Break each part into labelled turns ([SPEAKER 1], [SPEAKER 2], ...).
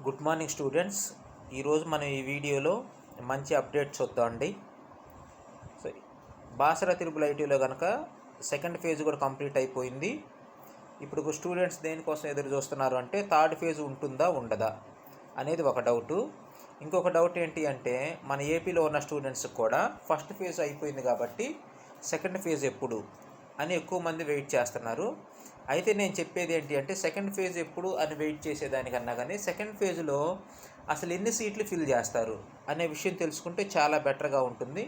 [SPEAKER 1] Good morning students. ఈరోజు మనం ఈ వీడియోలో మంచి అప్డేట్ చూద్దామండి. సో బాసర తిరుపతి ఐటీలో కనుక సెకండ్ ఫేజ్ కూడా కంప్లీట్ అయిపోయింది. ఇప్పుడు స్టూడెంట్స్ దేనికోసం ఎదురు చూస్తున్నారు అంటే థర్డ్ ఫేజ్ ఉంటుందా ఉండదా అనేది ఒక డౌటు. ఇంకొక డౌట్ ఏంటి అంటే మన ఏపీలో ఉన్న స్టూడెంట్స్కి కూడా ఫస్ట్ ఫేజ్ అయిపోయింది కాబట్టి సెకండ్ ఫేజ్ ఎప్పుడు అని ఎక్కువ మంది వెయిట్ చేస్తున్నారు. అయితే నేను చెప్పేది ఏంటి అంటే సెకండ్ ఫేజ్ ఎప్పుడు అని వెయిట్ చేసేదానికన్నా కానీ సెకండ్ ఫేజ్లో అసలు ఎన్ని సీట్లు ఫిల్ చేస్తారు అనే విషయం తెలుసుకుంటే చాలా బెటర్గా ఉంటుంది.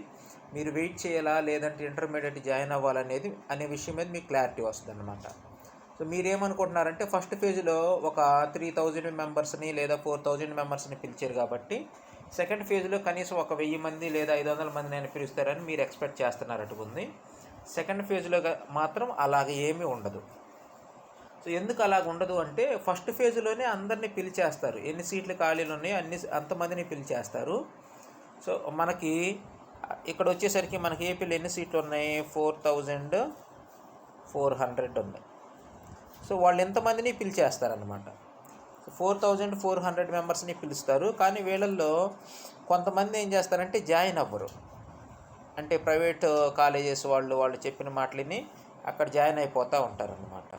[SPEAKER 1] మీరు వెయిట్ చేయాలా లేదంటే ఇంటర్మీడియట్ జాయిన్ అవ్వాలనేది అనే విషయం మీద మీకు క్లారిటీ వస్తుంది అన్నమాట. సో మీరేమనుకుంటున్నారంటే ఫస్ట్ ఫేజ్లో ఒక 3000 మెంబర్స్ని లేదా 4000 మెంబర్స్ని పిలిచారు కాబట్టి సెకండ్ ఫేజ్లో కనీసం ఒక 1000 మంది లేదా 500 మంది నేను పిలుస్తారని మీరు ఎక్స్పెక్ట్ చేస్తున్నారట్టుకుంది. సెకండ్ ఫేజ్లో మాత్రం అలాగే ఏమీ ఉండదు. సో ఎందుకు అలాగ ఉండదు అంటే ఫస్ట్ ఫేజ్లోనే అందరినీ పిలిచేస్తారు. ఎన్ని సీట్లు ఖాళీలు ఉన్నాయో అంతమందిని పిలిచేస్తారు. సో మనకి ఇక్కడ వచ్చేసరికి మనకి ఏపీలో ఎన్ని సీట్లు ఉన్నాయి? 4400 ఉన్నాయి. సో వాళ్ళు ఎంతమందిని పిలిచేస్తారనమాట. 4400 మెంబర్స్ని పిలుస్తారు. కానీ వీళ్ళల్లో కొంతమంది ఏం చేస్తారంటే జాయిన్ అవ్వరు. అంటే ప్రైవేట్ కాలేజెస్ వాళ్ళు చెప్పిన మాటలని అక్కడ జాయిన్ అయిపోతూ ఉంటారన్నమాట.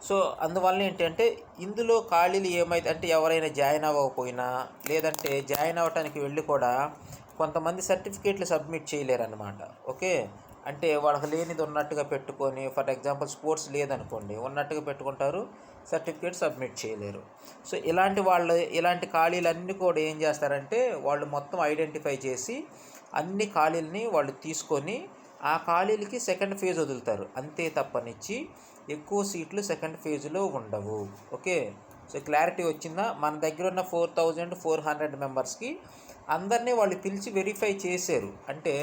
[SPEAKER 1] సో అందువల్ల ఏంటంటే ఇందులో ఖాళీలు ఏమైతే అంటే ఎవరైనా జాయిన్ అవ్వకపోయినా లేదంటే జాయిన్ అవ్వడానికి వెళ్ళి కూడా కొంతమంది సర్టిఫికేట్లు సబ్మిట్ చేయలేరన్నమాట. ఓకే, అంటే వాళ్ళకి లేనిది ఉన్నట్టుగా పెట్టుకొని, ఫర్ ఎగ్జాంపుల్ స్పోర్ట్స్ లేదనుకోండి, ఉన్నట్టుగా పెట్టుకుంటారు, సర్టిఫికేట్ సబ్మిట్ చేయలేరు. సో ఇలాంటి ఖాళీలన్నీ కూడా ఏం చేస్తారంటే వాళ్ళు మొత్తం ఐడెంటిఫై చేసి అన్ని ఖాళీలని వాళ్ళు తీసుకొని ఆ ఖాళీలకి సెకండ్ ఫేజ్ వదులుతారు. అంతే తప్పనిచ్చి ఎక్కువ సీట్లు సెకండ్ ఫేజ్లో ఉండవు. ఓకే, సో క్లారిటీ వచ్చిందా? మన దగ్గర ఉన్న 4400 మెంబర్స్కి అందరినీ వాళ్ళు పిలిచి వెరిఫై చేశారు. అంటే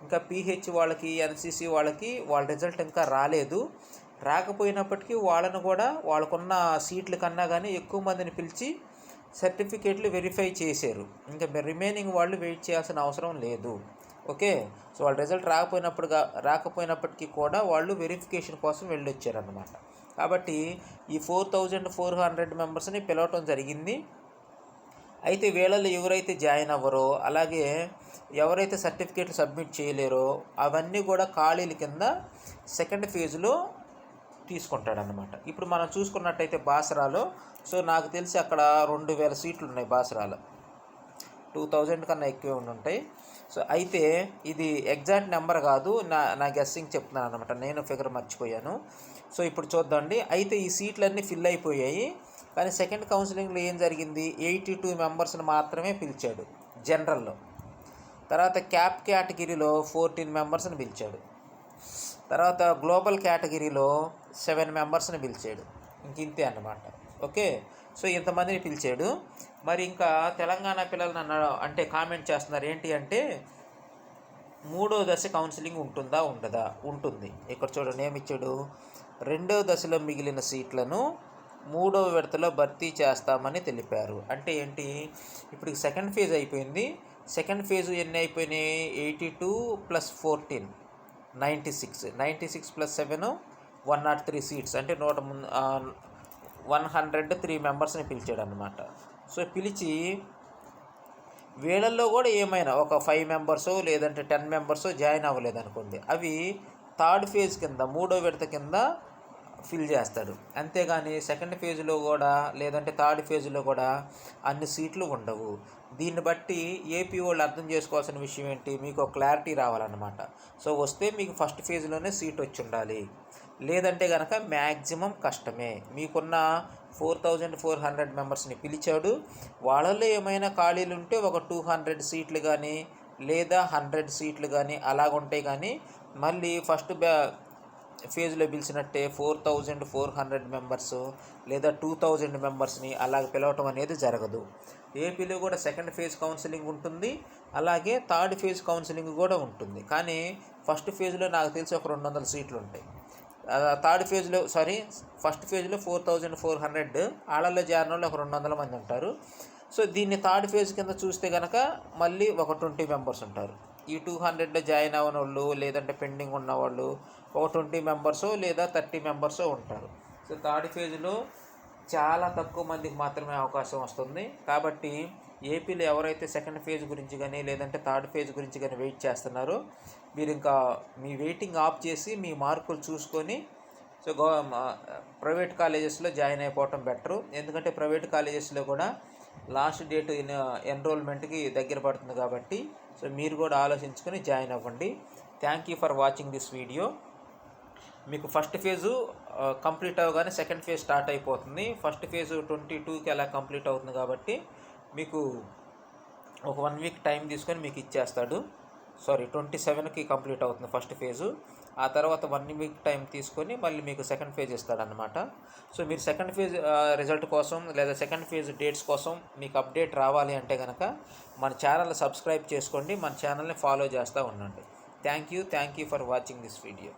[SPEAKER 1] ఇంకా పీహెచ్ వాళ్ళకి, ఎన్సీసీ వాళ్ళకి వాళ్ళ రిజల్ట్ ఇంకా రాలేదు. రాకపోయినప్పటికీ వాళ్ళను కూడా వాళ్ళకున్న సీట్ల కన్నా కానీ ఎక్కువ మందిని పిలిచి సర్టిఫికేట్లు వెరిఫై చేశారు. ఇంకా రిమైనింగ్ వాళ్ళు వెయిట్ చేయాల్సిన అవసరం లేదు. ఓకే, సో వాళ్ళ రిజల్ట్ రాకపోయినప్పటికీ కూడా వాళ్ళు వెరిఫికేషన్ కోసం వెళ్ళొచ్చారన్నమాట. కాబట్టి ఈ 4400 మెంబర్స్ని పిలవటం జరిగింది. అయితే వీళ్ళలో ఎవరైతే జాయిన్ అవ్వరో అలాగే ఎవరైతే సర్టిఫికేట్లు సబ్మిట్ చేయలేరో అవన్నీ కూడా ఖాళీల కింద సెకండ్ ఫేజ్లో తీసుకుంటాడనమాట. ఇప్పుడు మనం చూసుకున్నట్టయితే బాసరాలో, సో నాకు తెలిసి అక్కడ 2000 సీట్లు ఉన్నాయి బాసరాలో. 2000 కన్నా ఎక్కువే ఉంటాయి. సో అయితే ఇది ఎగ్జాక్ట్ నెంబర్ కాదు, నా గెస్సింగ్ చెప్తున్నాను అనమాట. నేను ఫిగర్ మర్చిపోయాను. సో ఇప్పుడు చూద్దాండి. అయితే ఈ సీట్లన్నీ ఫిల్ అయిపోయాయి. కానీ సెకండ్ కౌన్సిలింగ్లో ఏం జరిగింది? 82 మెంబర్స్ని మాత్రమే పిలిచాడు జనరల్లో. తర్వాత క్యాప్ కేటగిరీలో 14 మెంబర్స్ని పిలిచాడు. తర్వాత గ్లోబల్ కేటగిరీలో 7 మెంబర్స్ని పిలిచాడు. ఇంతే అన్నమాట. ఓకే, సో ఇంతమందిని పిలిచాడు. మరి ఇంకా తెలంగాణ పిల్లలు నన్ను అంటే కామెంట్ చేస్తున్నారు ఏంటి అంటే మూడో దశ కౌన్సిలింగ్ ఉంటుందా ఉండదా? ఉంటుంది. ఇక్కడ చూడండి ఏమిచ్చాడు, రెండో దశలో మిగిలిన సీట్లను మూడో విడతలో భర్తీ చేస్తామని తెలిపారు. అంటే ఏంటి, ఇప్పుడు సెకండ్ ఫేజ్ అయిపోయింది. సెకండ్ ఫేజ్ ఎన్ని అయిపోయినాయి? 82 + 14 96 + 7 103 సీట్స్, అంటే 103 మెంబర్స్ని పిలిచాడు అనమాట. సో పిలిచి వీళ్ళల్లో కూడా ఏమైనా ఒక 5 మెంబర్సో లేదంటే 10 మెంబర్సో జాయిన్ అవ్వలేదు అనుకోండి, అవి థర్డ్ ఫేజ్ కింద మూడో విడత కింద ఫిల్ చేస్తాడు. అంతేగాని సెకండ్ ఫేజ్లో కూడా లేదంటే థర్డ్ ఫేజ్లో కూడా అన్ని సీట్లు ఉండవు. దీన్ని బట్టి ఏపీ వాళ్ళు అర్థం చేసుకోవాల్సిన విషయం ఏంటి, మీకు ఒక క్లారిటీ రావాలన్నమాట. సో వస్తే మీకు ఫస్ట్ ఫేజ్లోనే సీట్ వచ్చి ఉండాలి, లేదంటే కనుక మ్యాక్సిమం కష్టమే. మీకున్న 4400 మెంబర్స్ని పిలిచాడు, వాళ్ళలో ఏమైనా ఖాళీలు ఉంటే ఒక 200 సీట్లు కానీ లేదా 100 సీట్లు కానీ అలాగుంటాయి. కానీ మళ్ళీ ఫస్ట్ ఫేజ్లో పిలిచినట్టే 4400 మెంబర్స్ లేదా 2000 మెంబర్స్ని అలాగ పిలవటం అనేది జరగదు. ఏపీలో కూడా సెకండ్ ఫేజ్ కౌన్సిలింగ్ ఉంటుంది, అలాగే థర్డ్ ఫేజ్ కౌన్సిలింగ్ కూడా ఉంటుంది. కానీ ఫస్ట్ ఫేజ్లో నాకు తెలిసి ఒక 200 సీట్లు ఉంటాయి. ఫస్ట్ ఫేజ్లో 4400, వాళ్ళలో చేరిన వాళ్ళు ఒక 200 మంది ఉంటారు. సో దీన్ని థర్డ్ ఫేజ్ కింద చూస్తే కనుక మళ్ళీ ఒక 20 మెంబర్స్ ఉంటారు. ఈ 200లో జాయిన్ అవ్వని వాళ్ళు లేదంటే పెండింగ్ ఉన్నవాళ్ళు ఒక 20 మెంబర్సో లేదా 30 మెంబర్సో ఉంటారు. సో థర్డ్ ఫేజ్లో చాలా తక్కువ మందికి మాత్రమే అవకాశం వస్తుంది. కాబట్టి ఏపీలో ఎవరైతే సెకండ్ ఫేజ్ గురించి కానీ లేదంటే థర్డ్ ఫేజ్ గురించి కానీ వెయిట్ చేస్తున్నారో మీరు ఇంకా మీ వెయిటింగ్ ఆఫ్ చేసి మీ మార్కులు చూసుకొని సో ప్రైవేట్ కాలేజెస్లో జాయిన్ అయిపోవటం బెటరు. ఎందుకంటే ప్రైవేట్ కాలేజెస్లో కూడా లాస్ట్ డేట్ ఎన్రోల్మెంట్కి దగ్గర పడుతుంది కాబట్టి సో మీరు కూడా ఆలోచించుకొని జాయిన్ అవ్వండి. Thank you for watching this video. మీకు ఫస్ట్ ఫేజు కంప్లీట్ అవ్వగానే సెకండ్ ఫేజ్ స్టార్ట్ అయిపోతుంది. ఫస్ట్ ఫేజు 22కి అలా కంప్లీట్ అవుతుంది కాబట్టి మీకు ఒక 1 వీక్ టైం తీసుకొని మీకు ఇచ్చేస్తాడు. 27కి కంప్లీట్ అవుతుంది ఫస్ట్ ఫేజు. ఆ తర్వాత 1 వీక్ టైం తీసుకొని మళ్ళీ మీకు సెకండ్ ఫేజ్ ఇస్తాడనమాట. సో మీరు సెకండ్ ఫేజ్ రిజల్ట్ కోసం లేదా సెకండ్ ఫేజ్ డేట్స్ కోసం మీకు అప్డేట్ రావాలి అంటే కనుక మన ఛానల్ సబ్స్క్రైబ్ చేసుకోండి, మన ఛానల్ని ఫాలో చేస్తూ ఉండండి. Thank you for watching this video.